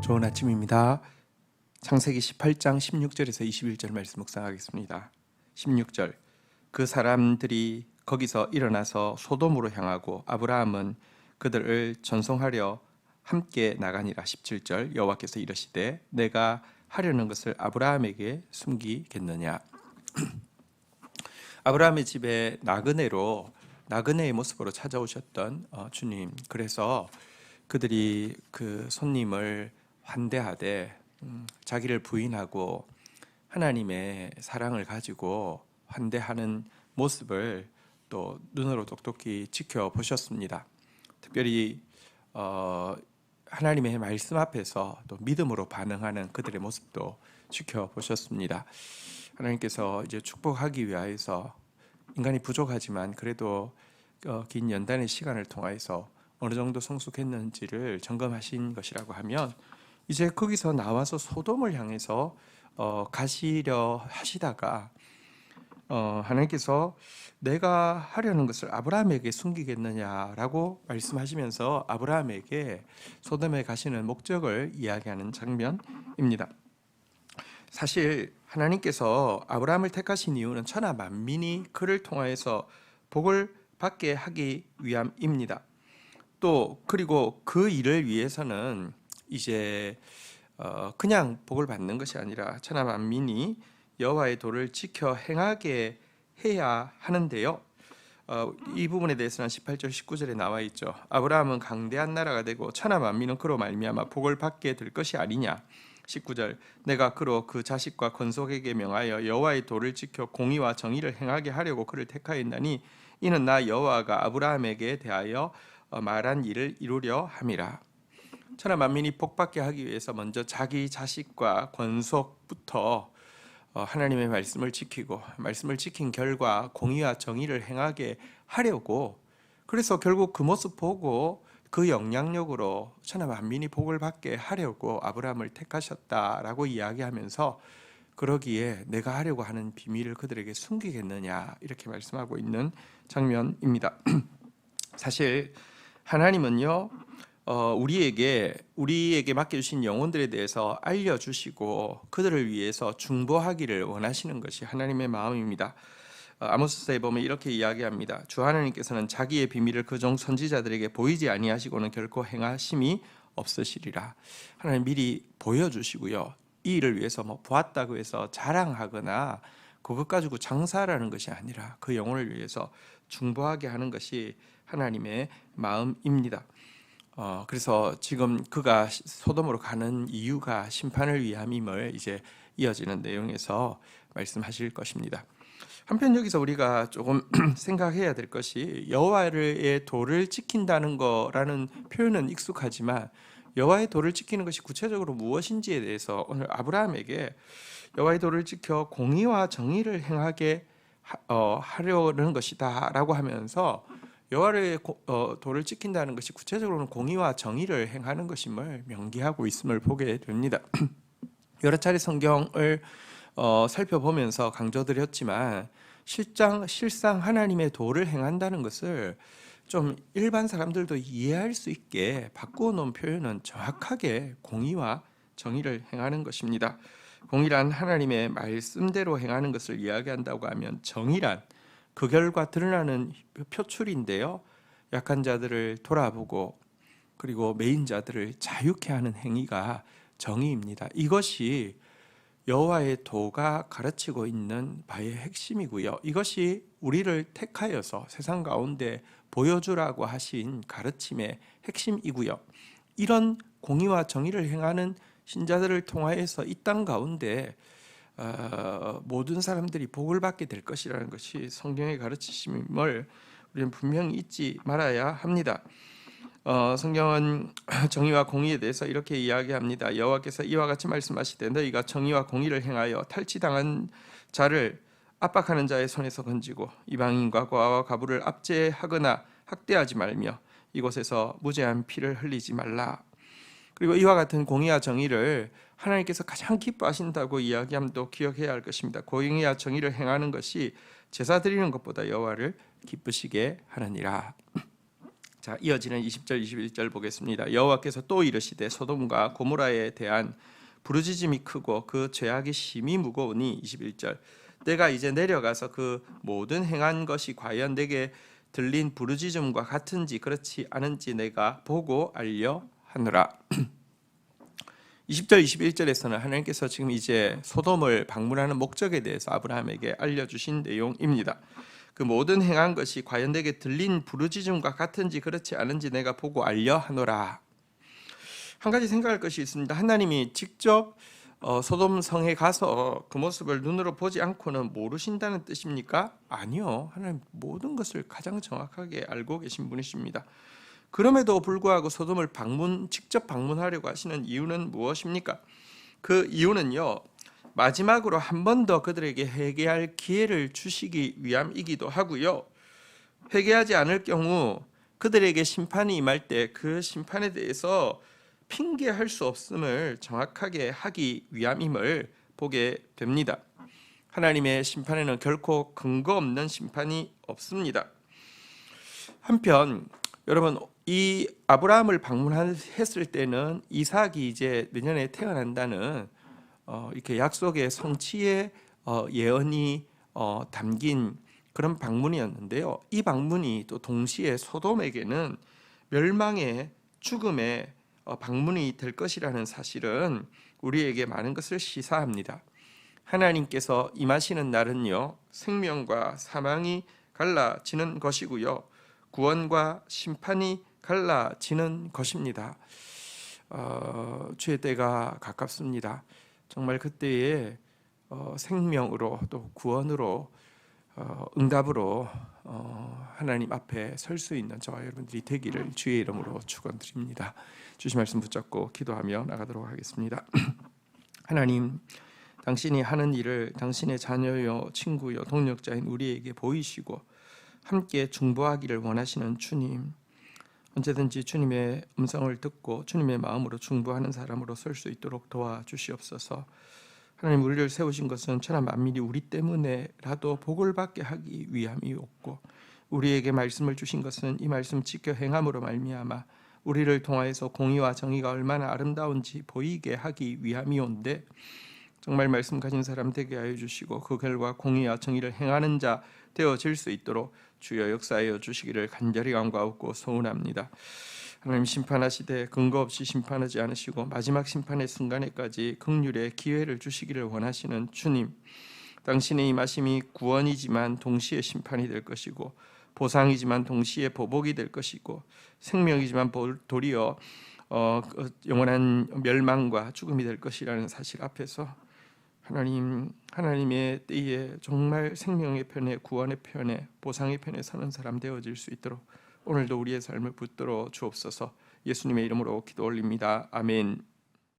좋은 아침입니다. 창세기 18장 16절에서 21절 말씀 묵상하겠습니다. 16절 그 사람들이 거기서 일어나서 소돔으로 향하고 아브라함은 그들을 전송하려 함께 나가니라. 17절 여호와께서 이르시되 내가 하려는 것을 아브라함에게 숨기겠느냐. 아브라함의 집에 나그네의 모습으로 찾아오셨던 주님, 그래서 그들이 그 손님을 환대하되 자기를 부인하고 하나님의 사랑을 가지고 환대하는 모습을 또 눈으로 똑똑히 지켜보셨습니다. 특별히 하나님의 말씀 앞에서 또 믿음으로 반응하는 그들의 모습도 지켜보셨습니다. 하나님께서 이제 축복하기 위하여서 인간이 부족하지만 그래도 긴 연단의 시간을 통하여서 어느 정도 성숙했는지를 점검하신 것이라고 하면, 이제 거기서 나와서 소돔을 향해서 가시려 하시다가 하나님께서 내가 하려는 것을 아브라함에게 숨기겠느냐라고 말씀하시면서 아브라함에게 소돔에 가시는 목적을 이야기하는 장면입니다. 사실 하나님께서 아브라함을 택하신 이유는 천하 만민이 그를 통하여서 복을 받게 하기 위함입니다. 또 그리고 그 일을 위해서는 이제 그냥 복을 받는 것이 아니라 천하 만민이 여호와의 도를 지켜 행하게 해야 하는데요. 이 부분에 대해서는 18절 19절에 나와 있죠. 아브라함은 강대한 나라가 되고 천하 만민은 그로 말미암아 복을 받게 될 것이 아니냐. 19절 내가 그로 그 자식과 건속에게 명하여 여호와의 도를 지켜 공의와 정의를 행하게 하려고 그를 택하였나니 이는 나 여호와가 아브라함에게 대하여 말한 일을 이루려 함이라. 천하 만민이 복받게 하기 위해서 먼저 자기 자식과 권속부터 하나님의 말씀을 지키고 말씀을 지킨 결과 공의와 정의를 행하게 하려고, 그래서 결국 그 모습 보고 그 영향력으로 천하 만민이 복을 받게 하려고 아브라함을 택하셨다라고 이야기하면서, 그러기에 내가 하려고 하는 비밀을 그들에게 숨기겠느냐 이렇게 말씀하고 있는 장면입니다. 사실 하나님은요 우리에게 맡겨주신 영혼들에 대해서 알려주시고 그들을 위해서 중보하기를 원하시는 것이 하나님의 마음입니다. 아모스서에 보면 이렇게 이야기합니다. 주 하나님께서는 자기의 비밀을 그 종 선지자들에게 보이지 아니하시고는 결코 행하심이 없으시리라. 하나님 미리 보여주시고요, 이 일을 위해서 보았다고 해서 자랑하거나 그것 가지고 장사라는 것이 아니라 그 영혼을 위해서 중보하게 하는 것이 하나님의 마음입니다. 그래서 지금 그가 소돔으로 가는 이유가 심판을 위함임을 이제 이어지는 내용에서 말씀하실 것입니다. 한편 여기서 우리가 조금 생각해야 될 것이, 여호와의 도를 지킨다는 거라는 표현은 익숙하지만 여호와의 도를 지키는 것이 구체적으로 무엇인지에 대해서 오늘 아브라함에게 여호와의 도를 지켜 공의와 정의를 행하게 하려는 것이다 라고 하면서 여호와의 도를 지킨다는 것이 구체적으로는 공의와 정의를 행하는 것임을 명기하고 있음을 보게 됩니다. 여러 차례 성경을 살펴보면서 강조드렸지만 실상 하나님의 도를 행한다는 것을 좀 일반 사람들도 이해할 수 있게 바꾸어 놓은 표현은 정확하게 공의와 정의를 행하는 것입니다. 공의란 하나님의 말씀대로 행하는 것을 이야기한다고 하면, 정의란 그 결과 드러나는 표출인데요, 약한 자들을 돌아보고 그리고 매인 자들을 자유케 하는 행위가 정의입니다. 이것이 여호와의 도가 가르치고 있는 바의 핵심이고요, 이것이 우리를 택하여서 세상 가운데 보여주라고 하신 가르침의 핵심이고요, 이런 공의와 정의를 행하는 신자들을 통하여서 이 땅 가운데 모든 사람들이 복을 받게 될 것이라는 것이 성경의 가르치심을 우리는 분명히 잊지 말아야 합니다. 성경은 정의와 공의에 대해서 이렇게 이야기합니다. 여호와께서 이와 같이 말씀하시되 너희가 정의와 공의를 행하여 탈취당한 자를 압박하는 자의 손에서 건지고 이방인과 고아와 과부를 압제하거나 학대하지 말며 이곳에서 무죄한 피를 흘리지 말라. 그리고 이와 같은 공의와 정의를 하나님께서 가장 기뻐하신다고 이야기함도 기억해야 할 것입니다. 공의와 정의를 행하는 것이 제사 드리는 것보다 여호와를 기쁘시게 하느니라. 자, 이어지는 20절 21절 보겠습니다. 여호와께서 또 이르시되 소돔과 고모라에 대한 부르짖음이 크고 그 죄악이 심히 무거우니 21절 내가 이제 내려가서 그 모든 행한 것이 과연 내게 들린 부르짖음과 같은지 그렇지 않은지 내가 보고 알려 하노라. 20절 21절에서는 하나님께서 지금 이제 소돔을 방문하는 목적에 대해서 아브라함에게 알려주신 내용입니다. 그 모든 행한 것이 과연 내게 들린 부르짖음과 같은지 그렇지 않은지 내가 보고 알려 하노라. 한 가지 생각할 것이 있습니다. 하나님이 직접 소돔 성에 가서 그 모습을 눈으로 보지 않고는 모르신다는 뜻입니까? 아니요. 하나님 모든 것을 가장 정확하게 알고 계신 분이십니다. 그럼에도 불구하고 소돔을 직접 방문하려고 하시는 이유는 무엇입니까? 그 이유는요, 마지막으로 한 번 더 그들에게 회개할 기회를 주시기 위함이기도 하고요. 회개하지 않을 경우 그들에게 심판이 임할 때 그 심판에 대해서 핑계할 수 없음을 정확하게 하기 위함임을 보게 됩니다. 하나님의 심판에는 결코 근거 없는 심판이 없습니다. 한편 여러분, 이 아브라함을 방문했을 때는 이삭이 이제 내년에 태어난다는 이렇게 약속의 성취의 예언이 담긴 그런 방문이었는데요. 이 방문이 또 동시에 소돔에게는 멸망의 죽음의 방문이 될 것이라는 사실은 우리에게 많은 것을 시사합니다. 하나님께서 임하시는 날은요, 생명과 사망이 갈라지는 것이고요, 구원과 심판이 갈라지는 것입니다. 주의 때가 가깝습니다. 정말 그때에 생명으로 또 구원으로 응답으로 하나님 앞에 설 수 있는 저와 여러분들이 되기를 주의 이름으로 축원드립니다. 주신 말씀 붙잡고 기도하며 나가도록 하겠습니다. 하나님, 당신이 하는 일을 당신의 자녀요 친구요 동력자인 우리에게 보이시고 함께 중보하기를 원하시는 주님, 언제든지 주님의 음성을 듣고 주님의 마음으로 중보하는 사람으로 설 수 있도록 도와주시옵소서. 하나님, 우리를 세우신 것은 천하 만민이 우리 때문에라도 복을 받게 하기 위함이었고, 우리에게 말씀을 주신 것은 이 말씀 지켜 행함으로 말미암아 우리를 통하여서 공의와 정의가 얼마나 아름다운지 보이게 하기 위함이온데, 정말 말씀 가진 사람 되게 하여 주시고 그 결과 공의와 정의를 행하는 자 되어질 수 있도록 주여 역사하여 주시기를 간절히 간구하고 소원합니다. 하나님, 심판하시되 근거 없이 심판하지 않으시고 마지막 심판의 순간에까지 긍휼의 기회를 주시기를 원하시는 주님, 당신의 임하심이 구원이지만 동시에 심판이 될 것이고 보상이지만 동시에 보복이 될 것이고 생명이지만 도리어 영원한 멸망과 죽음이 될 것이라는 사실 앞에서 하나님의 때에 정말 생명의 편에, 구원의 편에, 보상의 편에 서는 사람 되어질 수 있도록 오늘도 우리의 삶을 붙들어 주옵소서. 예수님의 이름으로 기도 올립니다. 아멘.